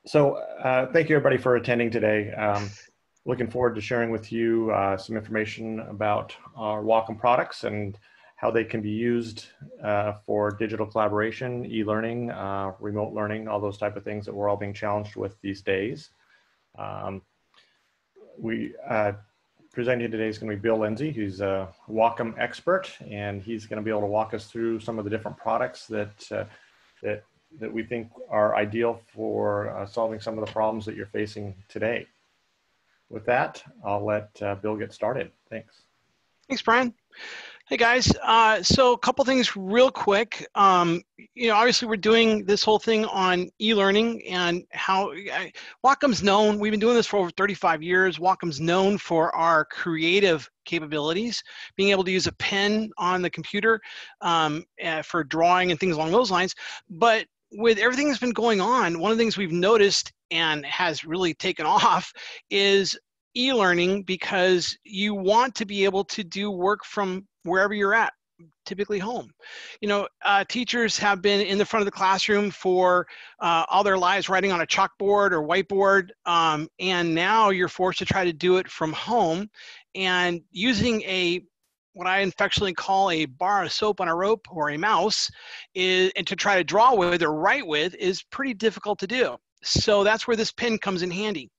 Thank you everybody for attending today. Looking forward to sharing with you some information about our Wacom products and how they can be used for digital collaboration, e-learning, remote learning, all those type of things that we're all being challenged with these days. Presenting today is going to be Bill Lindsay, who's a Wacom expert, and he's going to be able to walk us through some of the different products that we think are ideal for solving some of the problems that you're facing today. With that, I'll let Bill get started. Thanks. Thanks, Brian. Hey guys, so a couple things real quick. Obviously we're doing this whole thing on e-learning and how Wacom's known. We've been doing this for over 35 years. Wacom's known for our creative capabilities, being able to use a pen on the computer for drawing and things along those lines. But with everything that's been going on, one of the things we've noticed and has really taken off is e-learning, because you want to be able to do work from wherever you're at, typically home. Teachers have been in the front of the classroom for all their lives, writing on a chalkboard or whiteboard, and now you're forced to try to do it from home, and using what I affectionately call a bar of soap on a rope or a mouse, and to try to draw with or write with is pretty difficult to do. So that's where this pen comes in handy.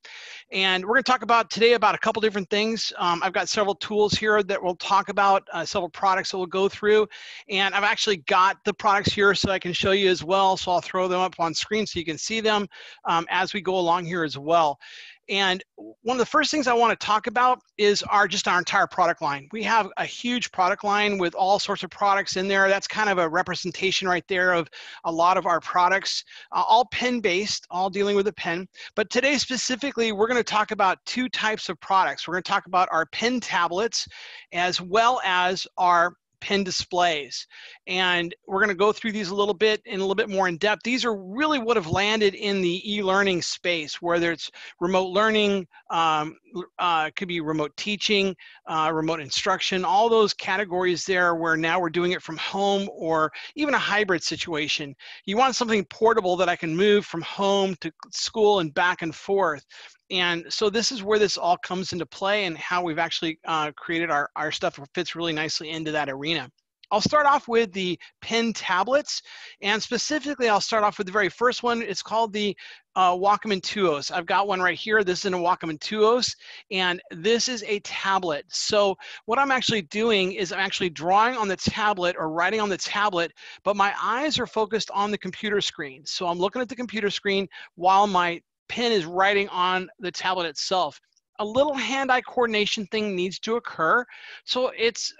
And we're going to talk today about a couple different things. I've got several tools here that we'll talk about, several products that we'll go through. And I've actually got the products here so I can show you as well. So I'll throw them up on screen so you can see them as we go along here as well. And one of the first things I want to talk about is just our entire product line. We have a huge product line with all sorts of products in there. That's kind of a representation right there of a lot of our products, all pen-based, all dealing with a pen. But today specifically, we're going to talk about two types of products. We're going to talk about our pen tablets as well as our pen displays, and we're going to go through these a little bit more in depth. These are really what have landed in the e-learning space, whether it's remote learning, could be remote teaching, remote instruction, all those categories there where now we're doing it from home, or even a hybrid situation. You want something portable that I can move from home to school and back and forth. And so this is where this all comes into play, and how we've actually created our stuff fits really nicely into that arena. I'll start off with the pen tablets, and specifically I'll start off with the very first one. It's called the Wacom Intuos. I've got one right here. This is a Wacom Intuos, and this is a tablet. So what I'm actually doing is I'm actually drawing on the tablet or writing on the tablet, but my eyes are focused on the computer screen. So I'm looking at the computer screen while my pen is writing on the tablet itself. A little hand-eye coordination thing needs to occur. So it's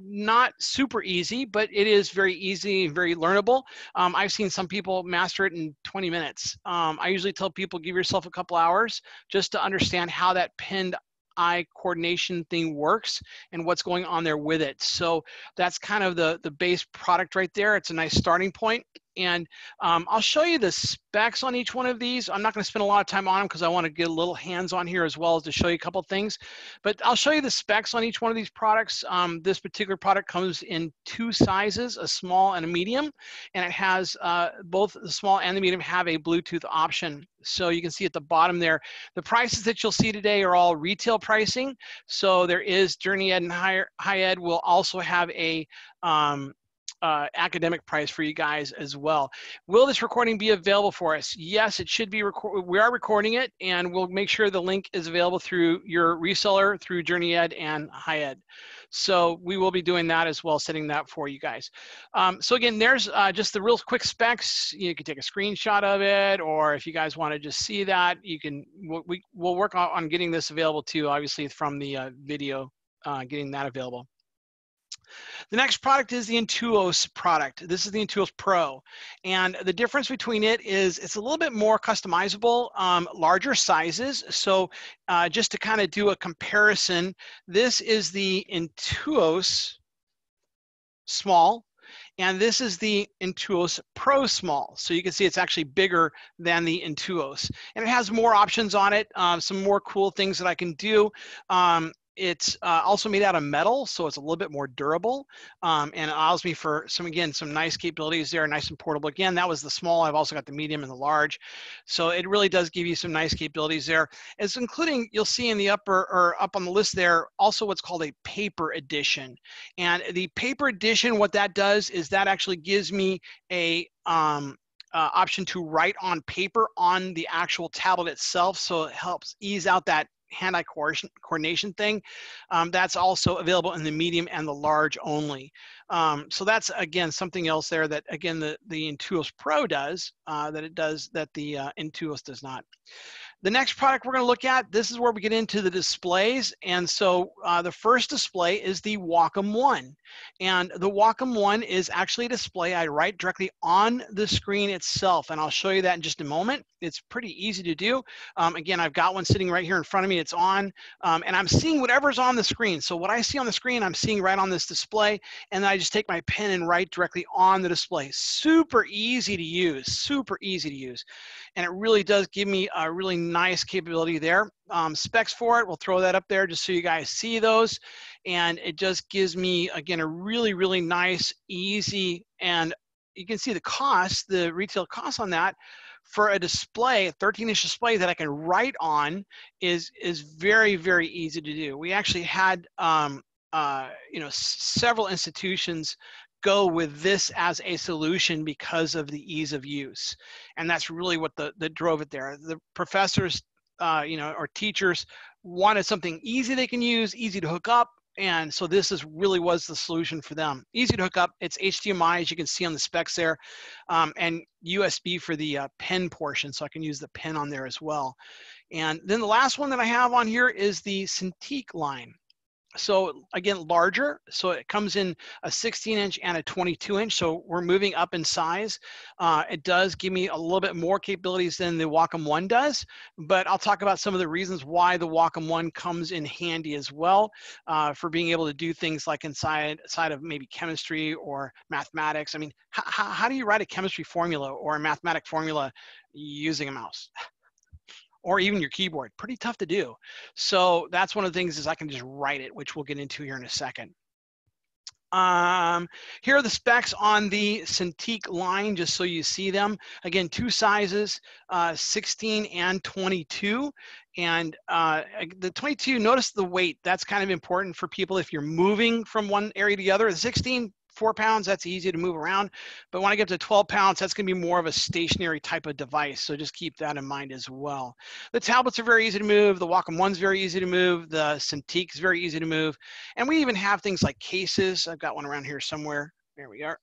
not super easy, but it is very easy and very learnable. I've seen some people master it in 20 minutes. I usually tell people, give yourself a couple hours just to understand how that pen-eye coordination thing works and what's going on there with it. So that's kind of the base product right there. It's a nice starting point. And I'll show you the specs on each one of these. I'm not going to spend a lot of time on them because I want to get a little hands-on here as well as to show you a couple things. But I'll show you the specs on each one of these products. This particular product comes in two sizes, a small and a medium. And it has both the small and the medium have a Bluetooth option. So you can see at the bottom there, the prices that you'll see today are all retail pricing. So there is JourneyEd and High Ed will also have a academic price for you guys as well. Will this recording be available for us? Yes, it should be. We are recording it, and we'll make sure the link is available through your reseller, through JourneyEd and High Ed. So we will be doing that as well, setting that for you guys. So again, there's just the real quick specs. You can take a screenshot of it, or if you guys want to just see that, you can. We'll work on getting this available too, obviously from the video, getting that available. The next product is the Intuos product. This is the Intuos Pro. And the difference between it is it's a little bit more customizable, larger sizes. So just to kind of do a comparison, this is the Intuos Small, and this is the Intuos Pro Small. So you can see it's actually bigger than the Intuos. And it has more options on it, some more cool things that I can do. It's also made out of metal, so it's a little bit more durable, and allows me for some nice capabilities there, nice and portable. Again, that was the small. I've also got the medium and the large, so it really does give you some nice capabilities there. It's including, you'll see in the upper or up on the list there, also what's called a paper edition. And the paper edition, what that does is that actually gives me a option to write on paper on the actual tablet itself, so it helps ease out that hand-eye coordination thing. That's also available in the medium and the large only. So that's, again, something else there that, again, the Intuos Pro does, that the Intuos does not. The next product we're going to look at, this is where we get into the displays. And so the first display is the Wacom One. And the Wacom One is actually a display I write directly on the screen itself. And I'll show you that in just a moment. It's pretty easy to do. Again, I've got one sitting right here in front of me. It's on. And I'm seeing whatever's on the screen. So what I see on the screen, I'm seeing right on this display. And then I just take my pen and write directly on the display. Super easy to use. Super easy to use. And it really does give me a really nice capability there. Specs for it, we'll throw that up there just so you guys see those. And it just gives me, again, a really, really nice, easy, and you can see the cost, the retail cost on that for a display, a 13-inch display that I can write on is very, very easy to do. We actually had, several institutions go with this as a solution because of the ease of use. And that's really what that drove it there. The professors, or teachers wanted something easy they can use, easy to hook up. And so this really was the solution for them. Easy to hook up. It's HDMI, as you can see on the specs there, and USB for the pen portion. So I can use the pen on there as well. And then the last one that I have on here is the Cintiq line. So again, larger. So it comes in a 16-inch and a 22-inch. So we're moving up in size. It does give me a little bit more capabilities than the Wacom One does, but I'll talk about some of the reasons why the Wacom One comes in handy as well for being able to do things like inside of maybe chemistry or mathematics. I mean, how do you write a chemistry formula or a mathematic formula using a mouse? Or even your keyboard, pretty tough to do. So that's one of the things is I can just write it, which we'll get into here in a second. Here are the specs on the Cintiq line, just so you see them. Again, two sizes, 16 and 22. And the 22, notice the weight. That's kind of important for people if you're moving from one area to the other. The 16, 4 pounds, that's easy to move around. But when I get to 12 pounds, that's going to be more of a stationary type of device. So just keep that in mind as well. The tablets are very easy to move. The Wacom One's very easy to move. The Cintiq is very easy to move. And we even have things like cases. I've got one around here somewhere. There we are.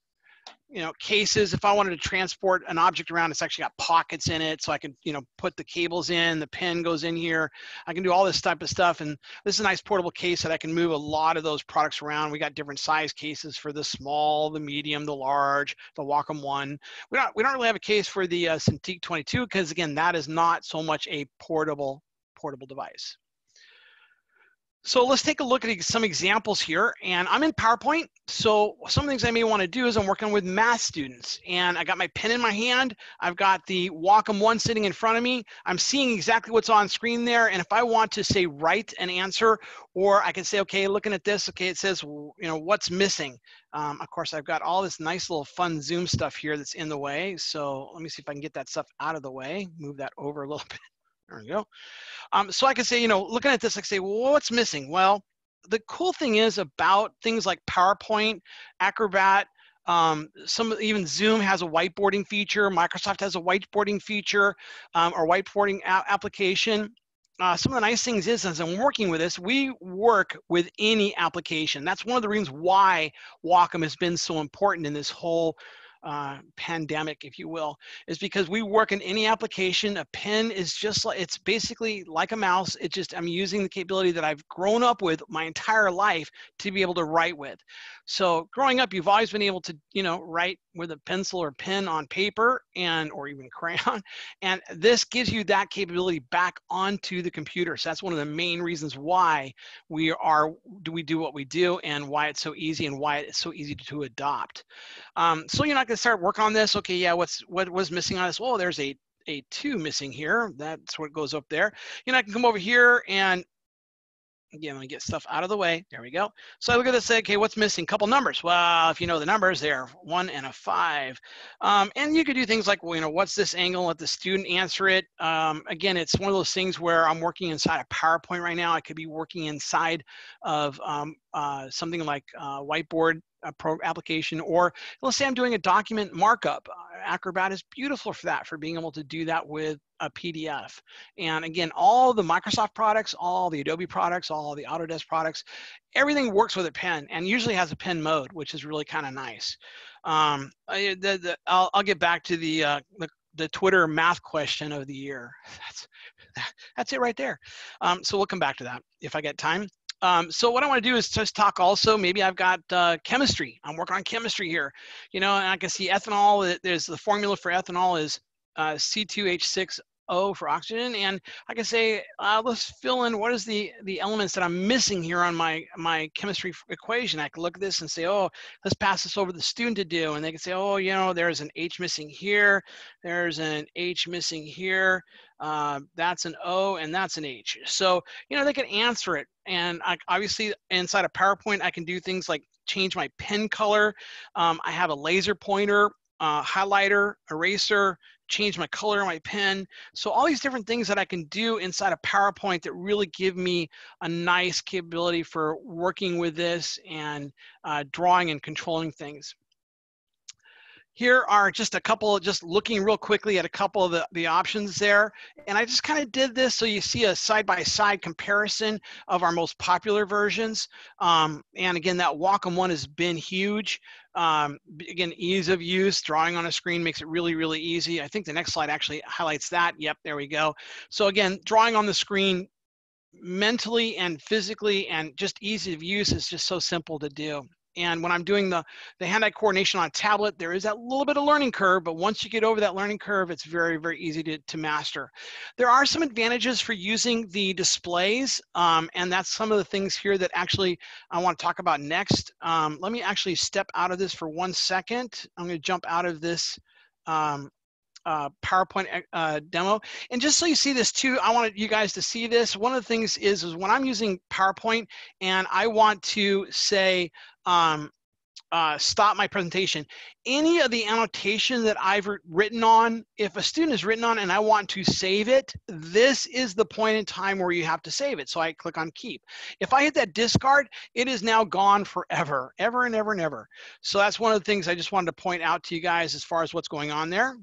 Cases, if I wanted to transport an object around, it's actually got pockets in it. So I can, put the cables in, the pen goes in here. I can do all this type of stuff. And this is a nice portable case that I can move a lot of those products around. We got different size cases for the small, the medium, the large, the Wacom One. We don't really have a case for the Cintiq 22 because, again, that is not so much a portable device. So let's take a look at some examples here. And I'm in PowerPoint. So some of the things I may want to do is I'm working with math students. And I got my pen in my hand. I've got the Wacom One sitting in front of me. I'm seeing exactly what's on screen there. And if I want to say write an answer, or I can say, okay, looking at this, okay, it says, what's missing? Of course, I've got all this nice little fun Zoom stuff here that's in the way. So let me see if I can get that stuff out of the way. Move that over a little bit. There we go. So I can say, looking at this, I can say, well, what's missing? Well, the cool thing is about things like PowerPoint, Acrobat, even Zoom has a whiteboarding feature. Microsoft has a whiteboarding feature or whiteboarding application. Some of the nice things is, as I'm working with this, we work with any application. That's one of the reasons why Wacom has been so important in this whole pandemic, if you will, is because we work in any application. A pen is just like, it's basically like a mouse. It's just, I'm using the capability that I've grown up with my entire life to be able to write with. So growing up, you've always been able to, write with a pencil or pen on paper or even crayon. And this gives you that capability back onto the computer. So that's one of the main reasons why we do what we do and why it's so easy and why it's so easy to adopt. So you're not going to start work on this. Okay, yeah, what was missing on this? Well, there's a 2 missing here. That's what goes up there. I can come over here and Again, let me get stuff out of the way. There we go. So I look at this, say, okay, what's missing? Couple numbers. Well, if you know the numbers, they're 1 and a 5. And you could do things like, well, you know, what's this angle? Let the student answer it. Again, it's one of those things where I'm working inside a PowerPoint right now. I could be working inside of something like Whiteboard application, or let's say I'm doing a document markup. Acrobat is beautiful for that, for being able to do that with a PDF. And again, all the Microsoft products, all the Adobe products, all the Autodesk products, everything works with a pen, and usually has a pen mode, which is really kind of nice. I'll get back to the Twitter math question of the year. That's it right there. So we'll come back to that if I get time. So what I want to do is just talk also, maybe I've got chemistry. I'm working on chemistry here, you know, and I can see ethanol. There's the formula for ethanol is C2H6O for oxygen. And I can say, let's fill in what is the elements that I'm missing here on my chemistry equation. I can look at this and say, oh, let's pass this over to the student to do. And they can say, oh, you know, there's an H missing here. There's an H missing here. That's an O and that's an H. So, you know, they can answer it. And obviously inside of PowerPoint, I can do things like change my pen color. I have a laser pointer, highlighter, eraser, change my color of my pen. So all these different things that I can do inside of PowerPoint that really give me a nice capability for working with this and drawing and controlling things. Here are just a couple, just looking real quickly at a couple of the options there. And I just kind of did this so you see a side-by-side comparison of our most popular versions. And again, that Wacom one has been huge. Again, ease of use, drawing on a screen makes it really, really easy. I think the next slide actually highlights that. Yep, there we go. So again, drawing on the screen mentally and physically and just easy of use is just so simple to do. And when I'm doing the hand-eye coordination on a tablet, there is that little bit of learning curve, but once you get over that learning curve, it's very, very easy to master. There are some advantages for using the displays, and that's some of the things here that actually I want to talk about next. Let me actually step out of this for 1 second. I'm going to jump out of this PowerPoint demo. And just so you see this too, I want you guys to see this. One of the things is when I'm using PowerPoint and I want to say, stop my presentation, any of the annotation that I've written on, if a student has written on and I want to save it, this is the point in time where you have to save it. So I click on keep. If I hit that discard, it is now gone forever, ever and ever and ever. So that's one of the things I just wanted to point out to you guys as far as what's going on there.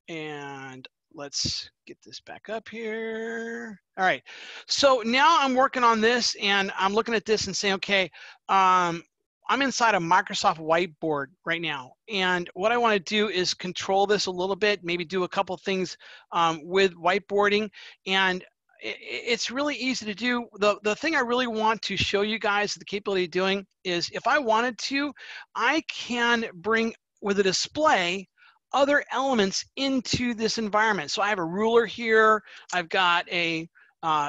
And let's get this back up here. All right, so now I'm working on this and I'm looking at this and saying, okay, I'm inside a Microsoft Whiteboard right now. And what I want to do is control this a little bit, maybe do a couple things with whiteboarding. And it's really easy to do. The thing I really want to show you guys the capability of doing is if I wanted to, I can bring with a display other elements into this environment. So I have a ruler here. I've got a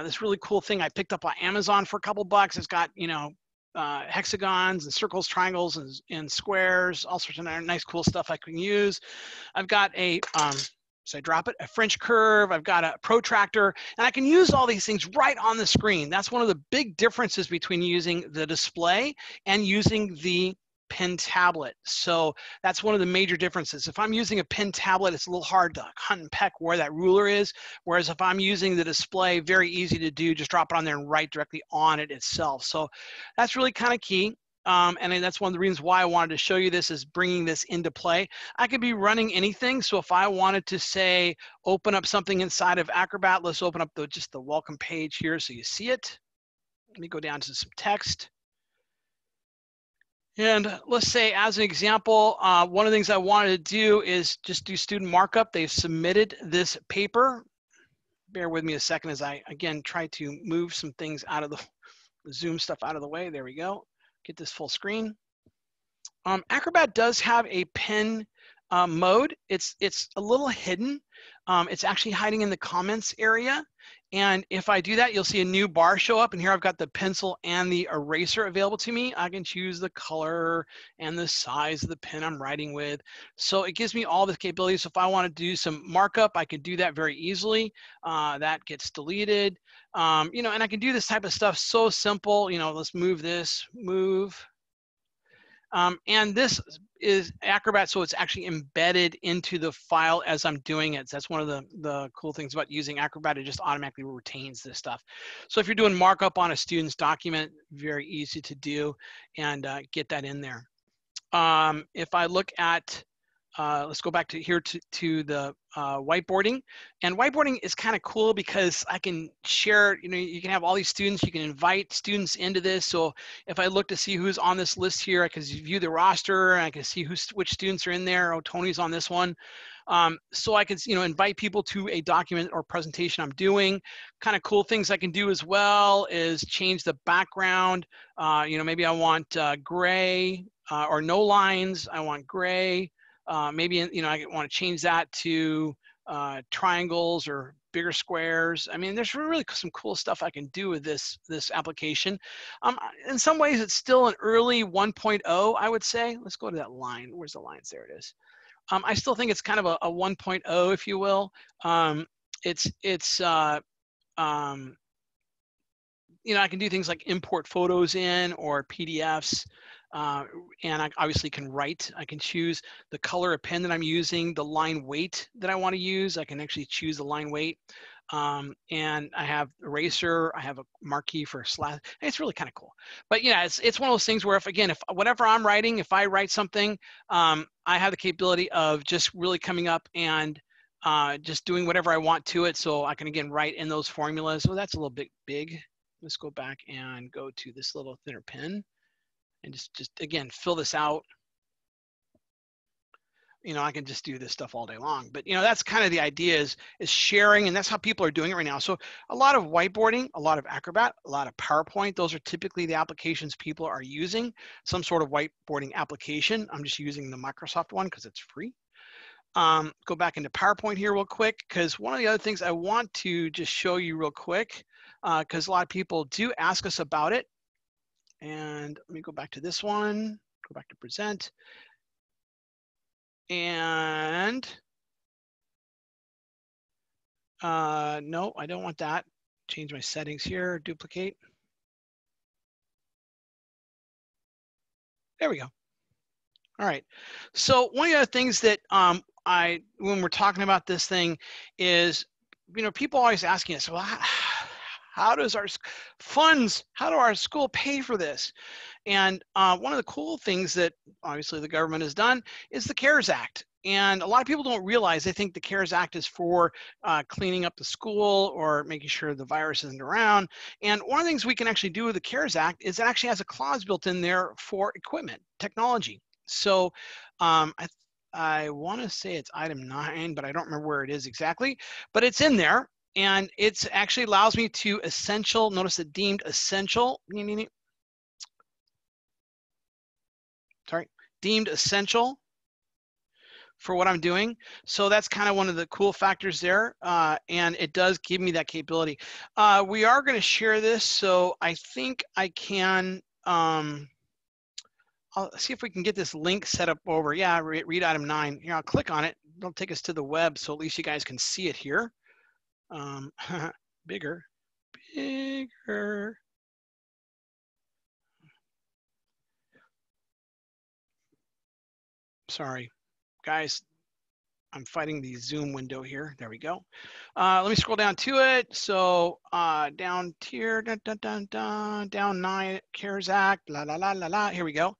this really cool thing I picked up on Amazon for a couple bucks. It's got, you know, hexagons and circles, triangles, and squares, all sorts of nice, cool stuff I can use. I've got a, so I drop it, a French curve. I've got a protractor, and I can use all these things right on the screen. That's one of the big differences between using the display and using the pen tablet. So that's one of the major differences. If I'm using a pen tablet, it's a little hard to hunt and peck where that ruler is. Whereas if I'm using the display, very easy to do, just drop it on there and write directly on it itself. So that's really kind of key. And that's one of the reasons why I wanted to show you this, is bringing this into play. I could be running anything. So if I wanted to say, open up something inside of Acrobat, let's open up just the welcome page here so you see it. Let me go down to some text. And let's say, as an example, one of the things I wanted to do is just do student markup. They've submitted this paper. Bear with me a second as I, again, try to move some things out of the Zoom stuff out of the way. There we go. Get this full screen. Acrobat does have a pen mode. It's a little hidden. It's actually hiding in the comments area. And if I do that, you'll see a new bar show up, and here I've got the pencil and the eraser available to me. I can choose the color and the size of the pen I'm writing with. So it gives me all the capabilities. So if I want to do some markup, I could do that very easily. That gets deleted. You know, and I can do this type of stuff so simple. You know, let's move this, move. And this is Acrobat, so it's actually embedded into the file as I'm doing it. So that's one of the cool things about using Acrobat. It just automatically retains this stuff. So if you're doing markup on a student's document, very easy to do and get that in there. If I look at, let's go back to here to the whiteboarding. And whiteboarding is kind of cool because I can share, you know, you can have all these students, you can invite students into this. So if I look to see who's on this list here, I can view the roster, and I can see which students are in there. Oh, Tony's on this one. So I can, you know, invite people to a document or presentation I'm doing. Kind of cool things I can do as well is change the background. You know, maybe I want gray or no lines. I want gray. Maybe, you know, I want to change that to triangles or bigger squares. I mean, there's really some cool stuff I can do with this application. In some ways, it's still an early 1.0, I would say. Let's go to that line. Where's the lines? There it is. I still think it's kind of a 1.0, if you will. You know, I can do things like import photos in or PDFs. And I obviously can write. I can choose the color of pen that I'm using, the line weight that I want to use. I can actually choose the line weight. And I have eraser. I have a marquee for slash. It's really kind of cool. But yeah, it's one of those things where if whatever I'm writing, if I write something, I have the capability of just really coming up and just doing whatever I want to it. So I can again write in those formulas. So that's a little bit big. Let's go back and go to this little thinner pen. And just again, fill this out. You know, I can just do this stuff all day long. But, you know, that's kind of the idea is sharing, and that's how people are doing it right now. So a lot of whiteboarding, a lot of Acrobat, a lot of PowerPoint, those are typically the applications people are using, some sort of whiteboarding application. I'm just using the Microsoft one because it's free. Go back into PowerPoint here real quick, because one of the other things I want to just show you real quick, because a lot of people do ask us about it. And let me go back to this one, go back to present. And no, I don't want that. Change my settings here, duplicate. There we go. All right. So one of the other things that when we're talking about this thing is, you know, people always asking us, well, how does our funds, how do our school pay for this? And one of the cool things that obviously the government has done is the CARES Act. And a lot of people don't realize, they think the CARES Act is for cleaning up the school or making sure the virus isn't around. And one of the things we can actually do with the CARES Act is it actually has a clause built in there for equipment, technology. So I want to say it's item 9, but I don't remember where it is exactly, but it's in there. And it actually allows me to essential, notice it deemed essential, deemed essential for what I'm doing. So that's kind of one of the cool factors there. And it does give me that capability. We are going to share this. So I think I can, I'll see if we can get this link set up over. Yeah, read item 9. Here, I'll click on it. It'll take us to the web. So at least you guys can see it here. Bigger. Sorry, guys. I'm fighting the Zoom window here. There we go. Let me scroll down to it. So down here, down 9, CARES Act, la la la la la. Here we go.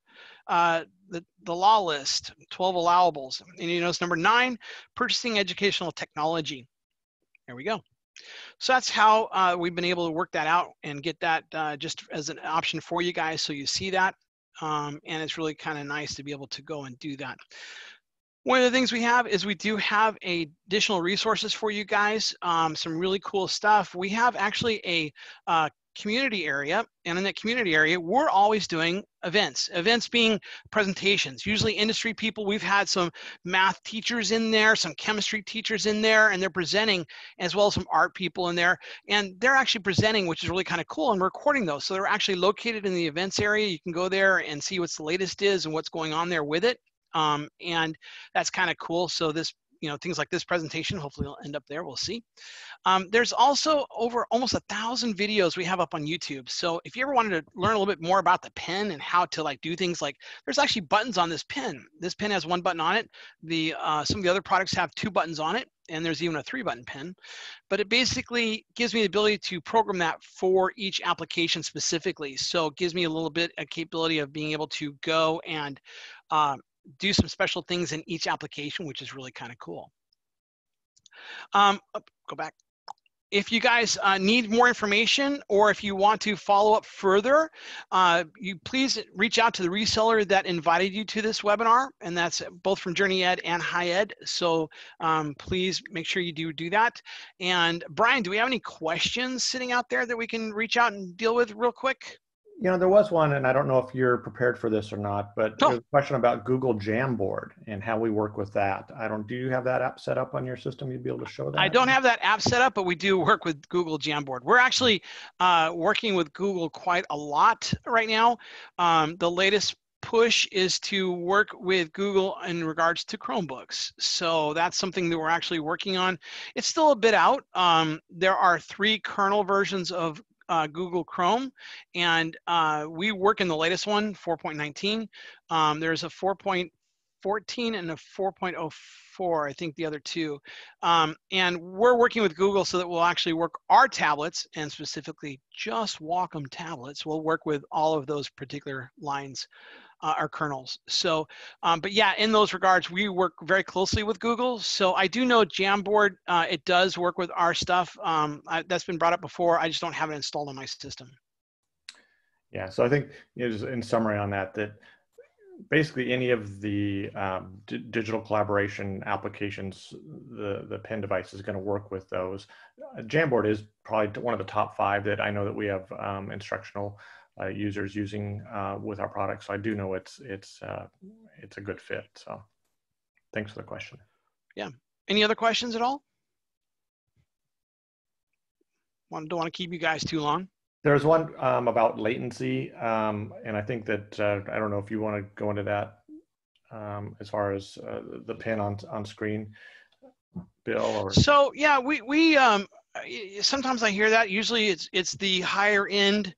The law list, 12 allowables. And you notice number 9, purchasing educational technology. There we go. So that's how we've been able to work that out and get that just as an option for you guys, so you see that. And it's really kind of nice to be able to go and do that. One of the things we have is we do have additional resources for you guys, some really cool stuff. We have actually a community area, and in that community area, we're always doing events. Events being presentations, usually industry people. We've had some math teachers in there, some chemistry teachers in there, and they're presenting, as well as some art people in there. And they're actually presenting, which is really kind of cool, and recording those. So they're actually located in the events area. You can go there and see what's the latest is and what's going on there with it. And that's kind of cool. So this, things like this presentation, hopefully will end up there. We'll see. There's also over almost 1,000 videos we have up on YouTube. So if you ever wanted to learn a little bit more about the pen and how to do things, there's actually buttons on this pen. This pen has 1 button on it. Some of the other products have 2 buttons on it, and there's even a 3-button pen. But it basically gives me the ability to program that for each application specifically. So it gives me a little bit of capability of being able to go and do some special things in each application, which is really kind of cool. Go back. If you guys need more information, or if you want to follow up further, you please reach out to the reseller that invited you to this webinar, and that's both from JourneyEd and HiEd. So please make sure you do that. And Brian, do we have any questions sitting out there that we can reach out and deal with real quick? There was one, and I don't know if you're prepared for this or not, but there's a question about Google Jamboard and how we work with that. Do you have that app set up on your system? You'd be able to show that? I don't have that app set up, but we do work with Google Jamboard. We're actually working with Google quite a lot right now. The latest push is to work with Google in regards to Chromebooks. So that's something that we're actually working on. It's still a bit out. There are 3 kernel versions of Google Chrome, and we work in the latest one, 4.19. There's a 4.14 and a 4.04, I think the other 2. And we're working with Google so that we'll actually work our tablets, and specifically just Wacom tablets. We'll work with all of those particular lines, our kernels. So, but yeah, in those regards, we work very closely with Google. So I do know Jamboard, it does work with our stuff. That's been brought up before. I just don't have it installed on my system. Yeah, so I think in summary on that basically any of the digital collaboration applications, the pen device is going to work with those. Jamboard is probably one of the top 5 that I know that we have instructional users using with our products. So I do know it's a good fit. So thanks for the question. Yeah. Any other questions at all? Don't want to keep you guys too long. There's one about latency, and I think that I don't know if you want to go into that as far as the pen on screen, Bill. Or... So yeah, we sometimes I hear that. Usually it's the higher end.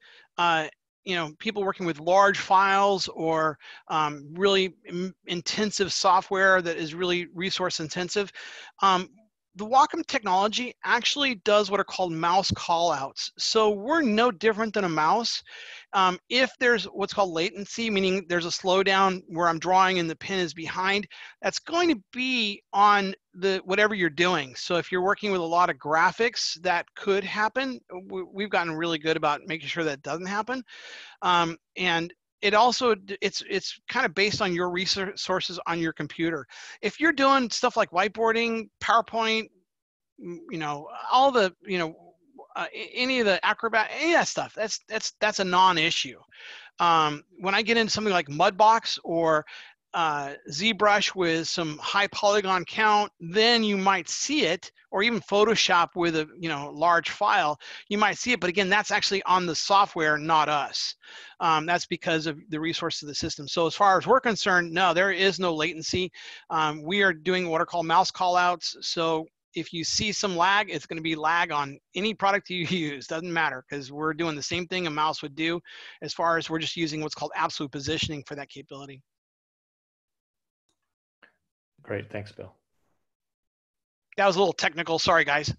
People working with large files or really intensive software that is really resource intensive. The Wacom technology actually does what are called mouse callouts. So we're no different than a mouse. If there's what's called latency, meaning there's a slowdown where I'm drawing and the pen is behind, that's going to be on whatever you're doing. So if you're working with a lot of graphics, that could happen. We've gotten really good about making sure that doesn't happen. And it also, it's kind of based on your resources on your computer. If you're doing stuff like whiteboarding, PowerPoint, all the, any of the Acrobat, any of that stuff, that's a non-issue. When I get into something like Mudbox or ZBrush with some high polygon count, then you might see it, or even Photoshop with a large file, you might see it. But again, that's actually on the software, not us. That's because of the resources of the system. So as far as we're concerned, no, there is no latency. We are doing what are called mouse callouts. So if you see some lag, it's going to be lag on any product you use. Doesn't matter, because we're doing the same thing a mouse would do. As far as we're just using what's called absolute positioning for that capability. Great, thanks, Bill. That was a little technical. Sorry, guys.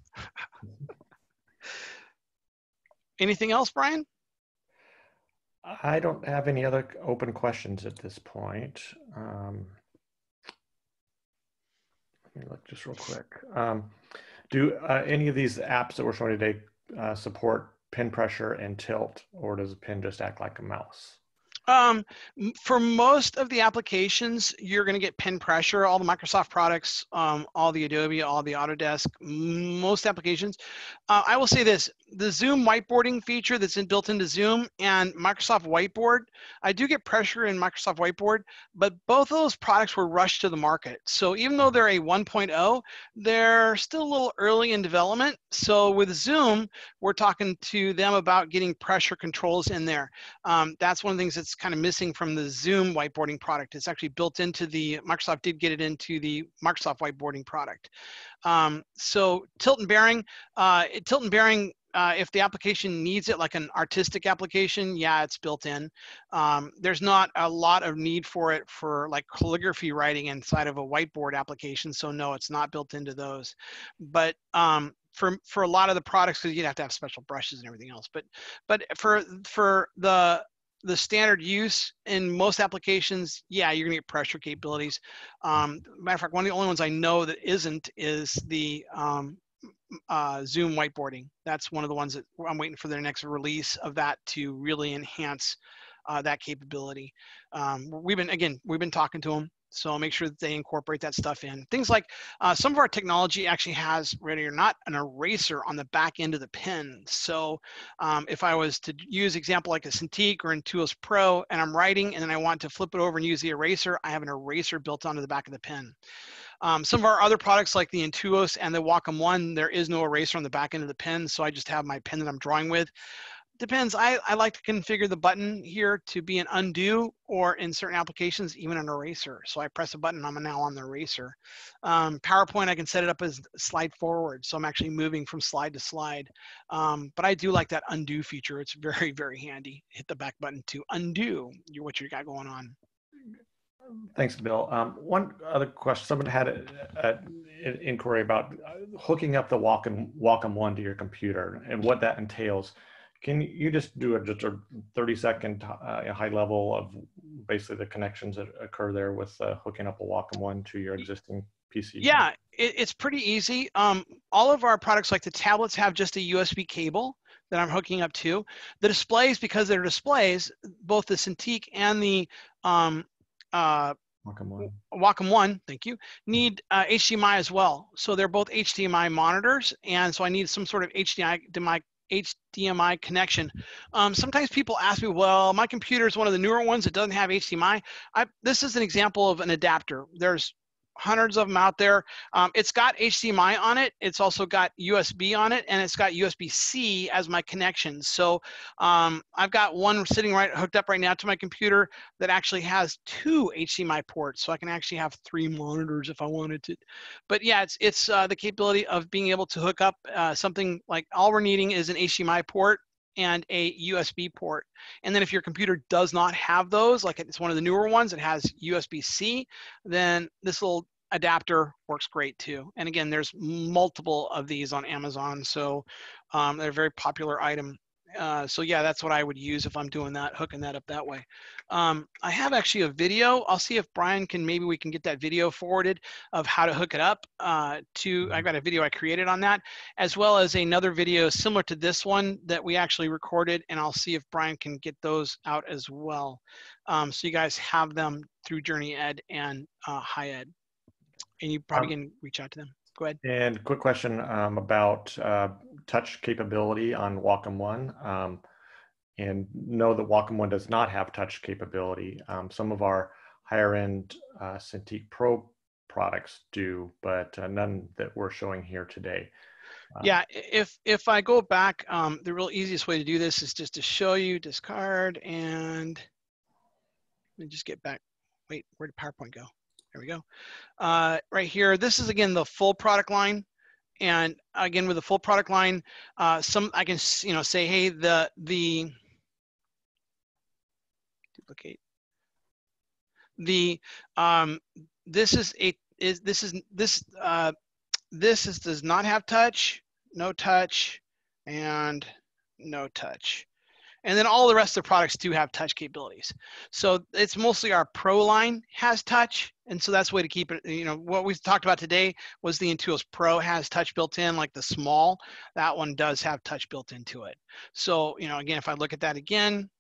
Anything else, Brian? I don't have any other open questions at this point. Let me look just real quick. Do any of these apps that we're showing today support pen pressure and tilt, or does a pen just act like a mouse? For most of the applications, you're going to get pen pressure. All the Microsoft products, all the Adobe, all the Autodesk, most applications. I will say this: the Zoom whiteboarding feature that's built into Zoom and Microsoft Whiteboard, I do get pressure in Microsoft Whiteboard, but both of those products were rushed to the market. So even though they're a 1.0, they're still a little early in development. So with Zoom, we're talking to them about getting pressure controls in there. That's one of the things that's kind of missing from the Zoom whiteboarding product. It's actually built into the, Microsoft did get it into the Microsoft whiteboarding product. So tilt and bearing, if the application needs it, like an artistic application, yeah, it's built in. There's not a lot of need for it for like calligraphy writing inside of a whiteboard application. So no, it's not built into those. But for a lot of the products, because you'd have to have special brushes and everything else. But for the standard use in most applications, yeah, you're gonna get pressure capabilities. Matter of fact, one of the only ones I know that isn't is the Zoom whiteboarding. That's one of the ones that I'm waiting for their next release of that to really enhance that capability. We've been talking to them, so I'll make sure that they incorporate that stuff in. Things like some of our technology actually has, ready or not, an eraser on the back end of the pen. So if I was to use example like a Cintiq or Intuos Pro and I'm writing and then I want to flip it over and use the eraser, I have an eraser built onto the back of the pen. Some of our other products like the Intuos and the Wacom One, there is no eraser on the back end of the pen, so I just have my pen that I'm drawing with. Depends. I like to configure the button here to be an undo, or in certain applications, even an eraser. So I press a button, I'm now on the eraser. PowerPoint, I can set it up as slide forward, so I'm actually moving from slide to slide. But I do like that undo feature. It's very, very handy. Hit the back button to undo what you got going on. Thanks, Bill. One other question. Someone had an inquiry about hooking up the Wacom One to your computer and what that entails. Can you just do just a 30-second high level of basically the connections that occur there with hooking up a Wacom One to your existing PC? Yeah, it's pretty easy. All of our products, like the tablets, have just a USB cable that I'm hooking up to. The displays, because they're displays, both the Cintiq and the Wacom One, thank you, need HDMI as well. So they're both HDMI monitors, and so I need some sort of HDMI connection. Sometimes people ask me, well, my computer is one of the newer ones that doesn't have HDMI. This is an example of an adapter. There's hundreds of them out there. It's got HDMI on it. It's also got USB on it, and it's got USB-C as my connection. So I've got one sitting hooked up right now to my computer that actually has 2 HDMI ports. So I can actually have 3 monitors if I wanted to. But yeah, it's the capability of being able to hook up something like, all we're needing is an HDMI port and a USB port. And then if your computer does not have those, like it's one of the newer ones, it has USB-C, then this little adapter works great too. And again, there's multiple of these on Amazon, so they're a very popular item. So yeah, that's what I would use if I'm doing that, hooking that up that way. I have actually a video. I'll see if Brian can, maybe we can get that video forwarded of how to hook it up I've got a video I created on that, as well as another video similar to this one that we actually recorded, and I'll see if Brian can get those out as well. So you guys have them through JourneyEd and HiEd, and you probably can reach out to them. Go ahead. And quick question about touch capability on Wacom One. And know that Wacom One does not have touch capability. Some of our higher end Cintiq Pro products do, but none that we're showing here today. Yeah, if I go back, the real easiest way to do this is just to show you, discard, and let me just get back. Wait, where did PowerPoint go? There we go. Right here, this is again the full product line, and again with the full product line, I can say, hey, the duplicate. This does not have touch, no touch, and no touch. And then all the rest of the products do have touch capabilities. So it's mostly our Pro line has touch. And so that's the way to keep it. What we talked about today was the Intuos Pro has touch built in, like the small, that one does have touch built into it. So, again, if I look at that again,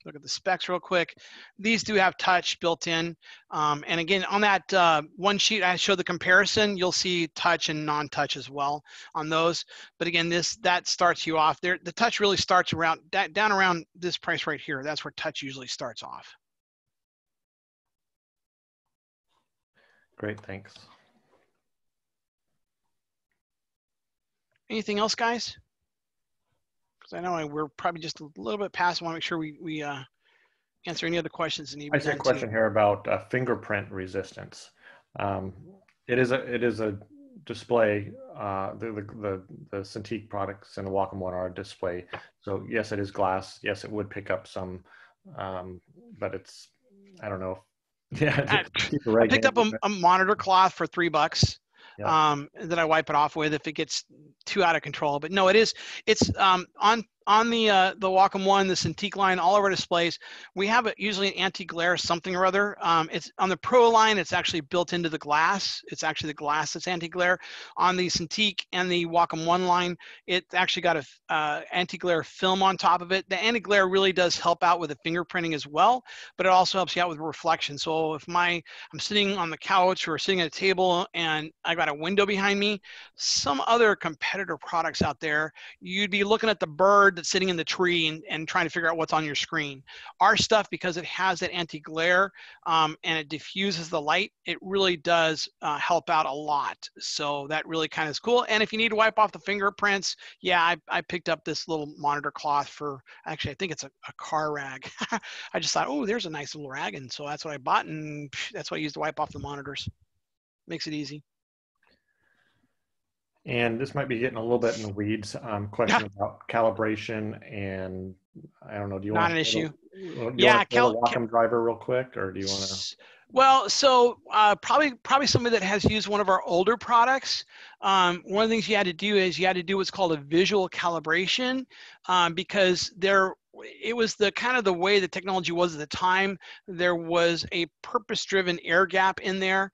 look at the specs real quick. These do have touch built in. And again, on that one sheet I showed the comparison, you'll see touch and non-touch as well on those. But again, that starts you off there. The touch really starts around down around this price right here. That's where touch usually starts off. Great, thanks. Anything else, guys? Because I know we're probably just a little bit past. I want to make sure we answer any other questions that need to be I see a done question too. here about fingerprint resistance. It is a display. The Cintiq products and the Wacom one are a display. So yes, it is glass. Yes, it would pick up some, but it's, I don't know. Yeah, I picked up a monitor cloth for $3. Yeah. That I wipe it off with if it gets too out of control. But no, it's on the Wacom one, the Cintiq line, all of our displays, we have usually an anti-glare something or other. It's on the Pro line, it's actually built into the glass. It's actually the glass that's anti-glare. On the Cintiq and the Wacom one line, it's actually got a anti-glare film on top of it. The anti-glare really does help out with the fingerprinting as well, but it also helps you out with reflection. So if I'm sitting on the couch or sitting at a table and I got a window behind me, some other competitor products out there, you'd be looking at the bird that's sitting in the tree and trying to figure out what's on your screen. Our stuff, because it has that anti-glare and it diffuses the light, it really does help out a lot. So that really kind of is cool. And if you need to wipe off the fingerprints, yeah, I picked up this little monitor cloth for, actually, I think it's a car rag. I just thought, oh, there's a nice little rag. And so that's what I bought. And that's what I used to wipe off the monitors. Makes it easy. And this might be getting a little bit in the weeds. Question about calibration, and I don't know. Do you want an issue? Yeah, the Wacom driver real quick, or do you want to? Well, so probably somebody that has used one of our older products. One of the things you had to do is you had to do what's called a visual calibration because it was the kind of the way the technology was at the time. There was a purpose-driven air gap in there,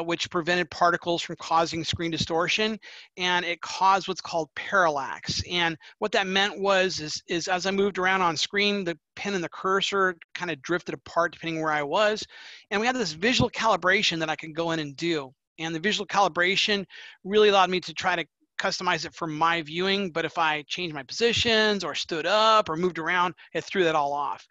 which prevented particles from causing screen distortion, and it caused what's called parallax. And what that meant is as I moved around on screen, the pen and the cursor kind of drifted apart depending where I was, and we had this visual calibration that I could go in and do. And the visual calibration really allowed me to try to customize it for my viewing, but if I changed my positions or stood up or moved around, it threw that all off.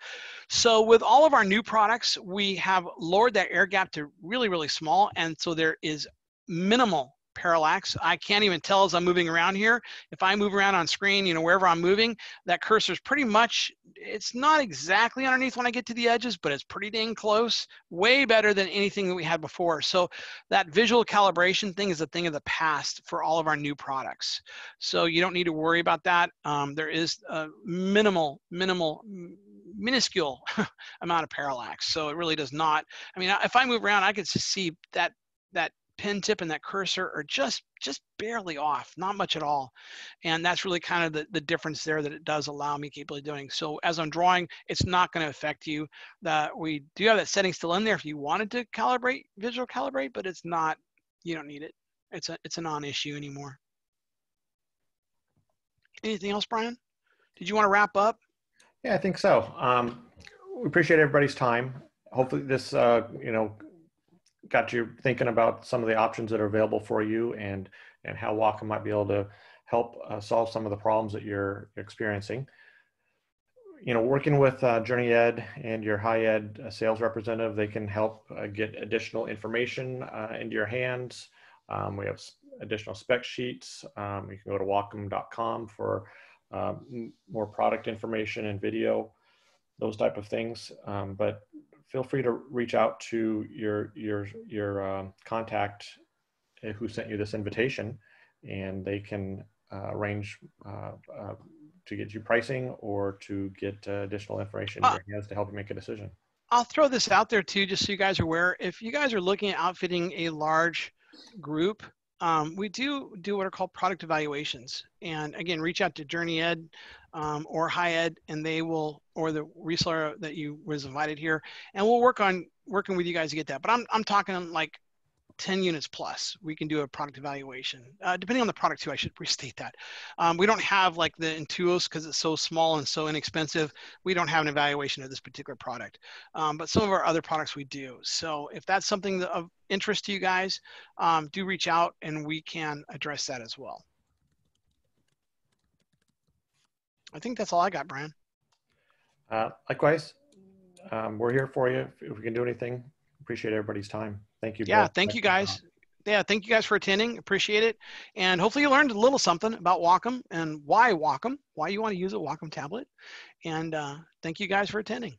So with all of our new products, we have lowered that air gap to really, really small, and so there is minimal parallax. I can't even tell as I'm moving around here. If I move around on screen, wherever I'm moving, that cursor is pretty much, it's not exactly underneath when I get to the edges, but it's pretty dang close, way better than anything that we had before. So that visual calibration thing is a thing of the past for all of our new products. So you don't need to worry about that. There is a minuscule amount of parallax. So it really does not, I mean, if I move around, I could just see that pen tip and that cursor are just barely off, not much at all. And that's really kind of the difference there that it does allow me capability of doing. So as I'm drawing, it's not going to affect you. We do have that setting still in there if you wanted to calibrate, visual calibrate, but it's not, you don't need it. It's a non-issue anymore. Anything else, Brian? Did you want to wrap up? Yeah, I think so. We appreciate everybody's time. Hopefully this, got you thinking about some of the options that are available for you and how Wacom might be able to help solve some of the problems that you're experiencing. Working with JourneyEd and your high ed sales representative, they can help get additional information into your hands. We have additional spec sheets. You can go to wacom.com for more product information and video, those type of things. But feel free to reach out to your contact who sent you this invitation, and they can arrange to get you pricing or to get additional information in your hands to help you make a decision. I'll throw this out there too, just so you guys are aware. If you guys are looking at outfitting a large group, we do what are called product evaluations. And again, reach out to JourneyEd or High Ed, and they will, or the reseller that you was invited here, and we'll work on working with you guys to get that. But I'm talking like 10 units plus, we can do a product evaluation. Depending on the product too, I should restate that. We don't have like the Intuos because it's so small and so inexpensive. We don't have an evaluation of this particular product, but some of our other products we do. So if that's something of interest to you guys, do reach out and we can address that as well. I think that's all I got, Brian. Likewise, we're here for you if we can do anything. Appreciate everybody's time. Thank you. Yeah, both. thank you guys. Yeah, thank you guys for attending. Appreciate it. And hopefully you learned a little something about Wacom and why Wacom, why you want to use a Wacom tablet. And thank you guys for attending.